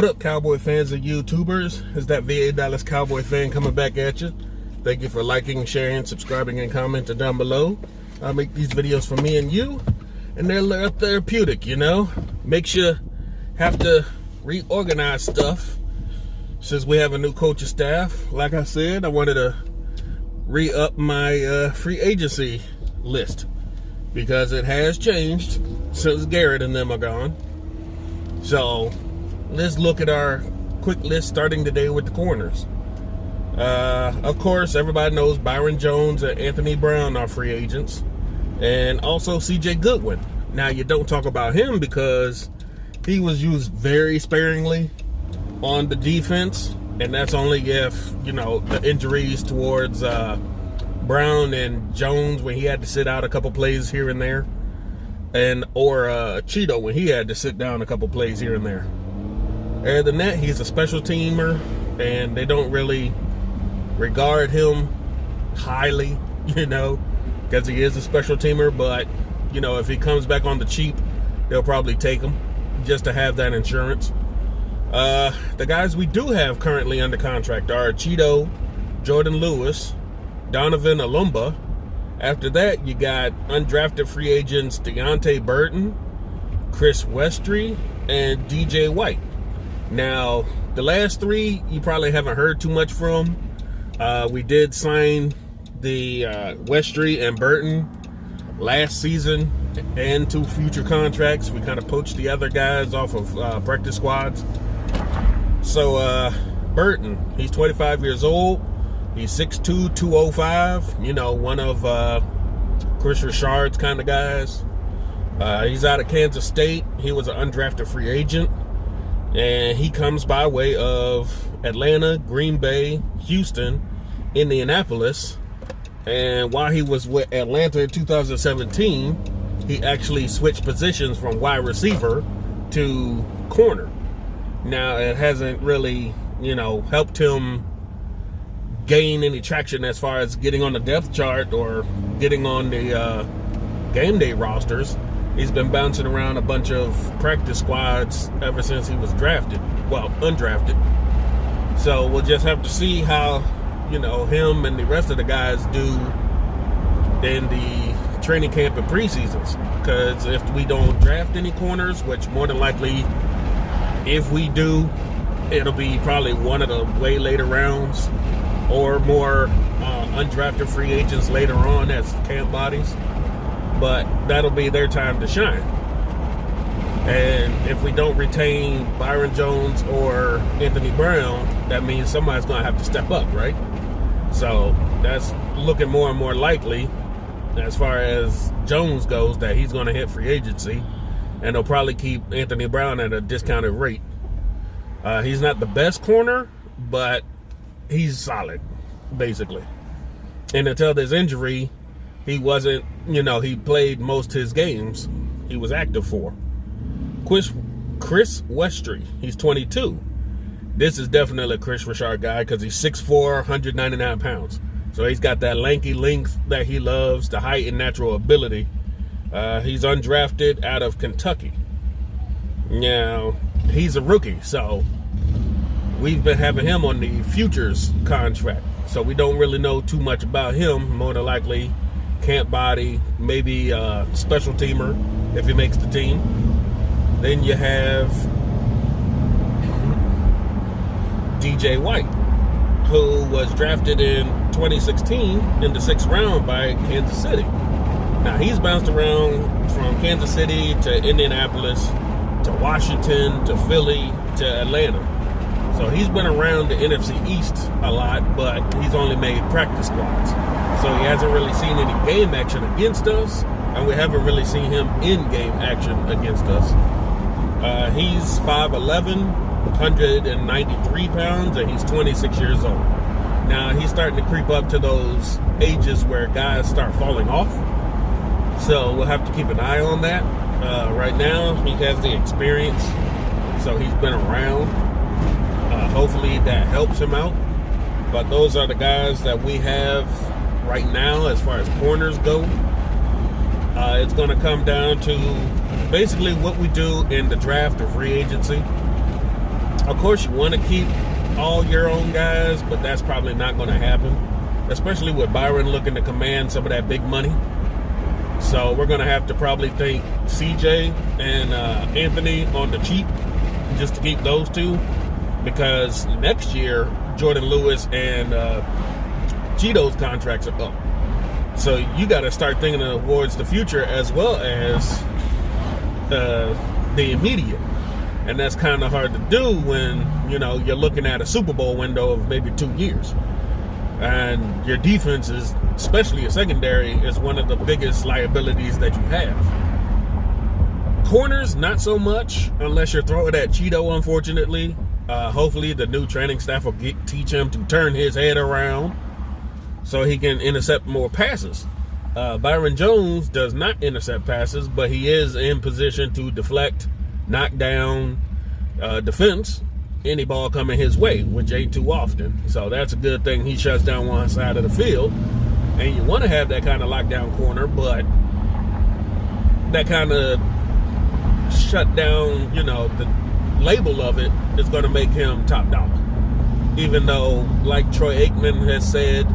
What up, Cowboy fans and YouTubers? It's that VA Dallas Cowboy fan coming back at you. Thank you for liking, sharing, subscribing, and commenting down below. I make these videos for me and you, and they're therapeutic, you know? Makes you have to reorganize stuff since we have a new coaching staff. Like I said, I wanted to re-up my free agency list because it has changed since Garrett and them are gone. So let's look at our quick list starting today with the corners. Of course, everybody knows Byron Jones and Anthony Brown are free agents, and also CJ Goodwin. Now, you don't talk about him because he was used very sparingly on the defense, and that's only if, you know, the injuries towards Brown and Jones when he had to sit out a couple plays here and there, or Cheeto when he had to sit down a couple plays here and there. Other than that, he's a special teamer, and they don't really regard him highly, you know, because he is a special teamer. But, you know, if he comes back on the cheap, they'll probably take him just to have that insurance. The guys we do have currently under contract are Cheeto, Jordan Lewis, Donovan Alumba. After that, you got undrafted free agents Deontay Burton, Chris Westry, and DJ White. Now, the last three you probably haven't heard too much from. We did sign the Westry and Burton last season and 2 future contracts. We kind of poached the other guys off of practice squads. So Burton, he's 25 years old. He's 6'2", 205. You know, one of Chris Rashard's kind of guys. He's out of Kansas State. He was an undrafted free agent. And he comes by way of Atlanta, Green Bay, Houston, Indianapolis. And while he was with Atlanta in 2017, he actually switched positions from wide receiver to corner. Now, it hasn't really, you know, helped him gain any traction as far as getting on the depth chart or getting on the game day rosters. He's been bouncing around a bunch of practice squads ever since he was drafted. Well, undrafted. So we'll just have to see how, you know, him and the rest of the guys do in the training camp and preseasons. Because if we don't draft any corners, which more than likely, if we do, it'll be probably one of the way later rounds or more undrafted free agents later on as camp bodies. But that'll be their time to shine. And if we don't retain Byron Jones or Anthony Brown, that means somebody's going to have to step up, right? So that's looking more and more likely as far as Jones goes, that he's going to hit free agency. And they'll probably keep Anthony Brown at a discounted rate. He's not the best corner, but he's solid, basically. And until this injury, he wasn't, you know, he played most of his games he was active for. Chris Westry, he's 22. This is definitely a Chris Rashard guy because he's 6'4", 199 pounds. So he's got that lanky length that he loves, the height and natural ability. He's undrafted out of Kentucky. Now, he's a rookie, so we've been having him on the futures contract. So we don't really know too much about him. More than likely, camp body, maybe special teamer if he makes the team. Then you have DJ White, who was drafted in 2016 in the 6th round by Kansas City. Now, he's bounced around from Kansas City to Indianapolis to Washington to Philly to Atlanta. So he's been around the NFC East a lot, but he's only made practice squads. So he hasn't really seen any game action against us, and we haven't really seen him in game action against us. He's 5'11", 193 pounds, and he's 26 years old. Now, he's starting to creep up to those ages where guys start falling off. So we'll have to keep an eye on that. Right now, he has the experience, so he's been around. Hopefully that helps him out. But those are the guys that we have right now as far as corners go. It's going to come down to basically what we do in the draft or free agency. Of course, you want to keep all your own guys, but that's probably not going to happen, especially with Byron looking to command some of that big money. So we're going to have to probably think CJ and Anthony on the cheap, just to keep those two, because next year Jordan Lewis and Cheeto's contracts are up. So you got to start thinking towards the future as well as the immediate. And that's kind of hard to do when, you know, you're looking at a Super Bowl window of maybe 2 years. And your defense is, especially your secondary, is one of the biggest liabilities that you have. Corners, not so much, unless you're throwing at Cheeto, unfortunately. Hopefully the new training staff will teach him to turn his head around so he can intercept more passes. Byron Jones does not intercept passes, but he is in position to deflect, knock down, defense any ball coming his way, which ain't too often. So that's a good thing. He shuts down one side of the field, and you want to have that kind of lockdown corner, but that kind of shut down, you know, the label of it is going to make him top dollar. Even though, like Troy Aikman has said,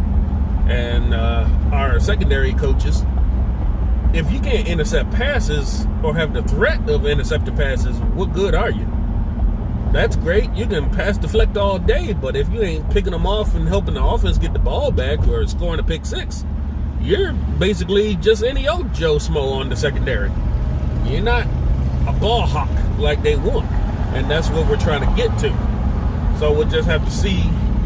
and our secondary coaches, if you can't intercept passes or have the threat of intercepted passes, what good are you? That's great. You can pass deflect all day, but if you ain't picking them off and helping the offense get the ball back or scoring a pick six, you're basically just any old Joe Smo on the secondary. You're not a ball hawk like they want, and that's what we're trying to get to. So we'll just have to see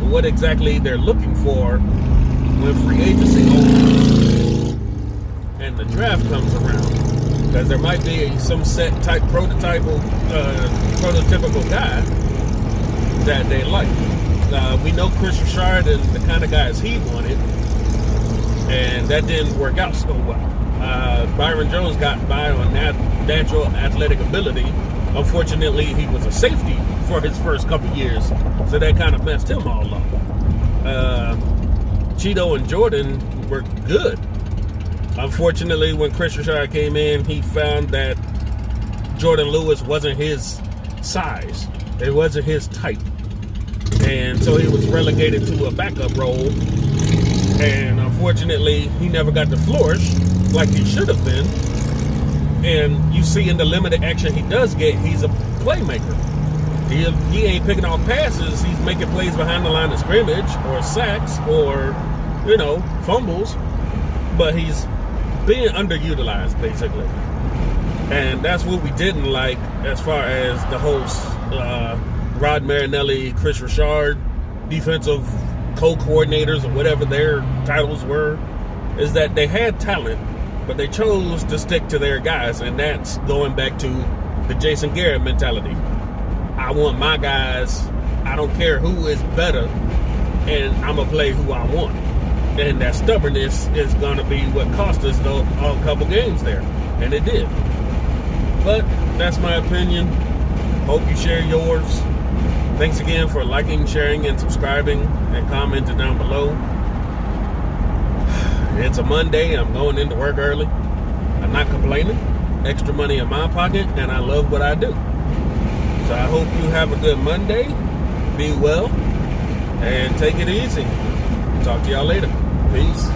what exactly they're looking for when free agency opens and the draft comes around. Because there might be some set type prototypical guy that they like. We know Chris Rashard and the kind of guys he wanted, and that didn't work out so well. Byron Jones got by on natural athletic ability. Unfortunately, he was a safety for his first couple years, so that kind of messed him all up. Cheeto and Jordan were good. Unfortunately, when Chris Rashard came in, he found that Jordan Lewis wasn't his size. It wasn't his type. And so he was relegated to a backup role. And unfortunately, he never got to flourish like he should have been. And you see in the limited action he does get, he's a playmaker. He ain't picking off passes. He's making plays behind the line of scrimmage or sacks or, you know, fumbles. But he's being underutilized, basically. And that's what we didn't like as far as the whole Rod Marinelli, Chris Rashard, defensive co-coordinators or whatever their titles were, is that they had talent, but they chose to stick to their guys. And that's going back to the Jason Garrett mentality. I want my guys. I don't care who is better, and I'm going to play who I want. And that stubbornness is going to be what cost us a couple games there. And it did. But that's my opinion. Hope you share yours. Thanks again for liking, sharing, and subscribing, and commenting down below. It's a Monday. I'm going into work early. I'm not complaining. Extra money in my pocket, and I love what I do. So I hope you have a good Monday. Be well, and take it easy. Talk to y'all later. Peace.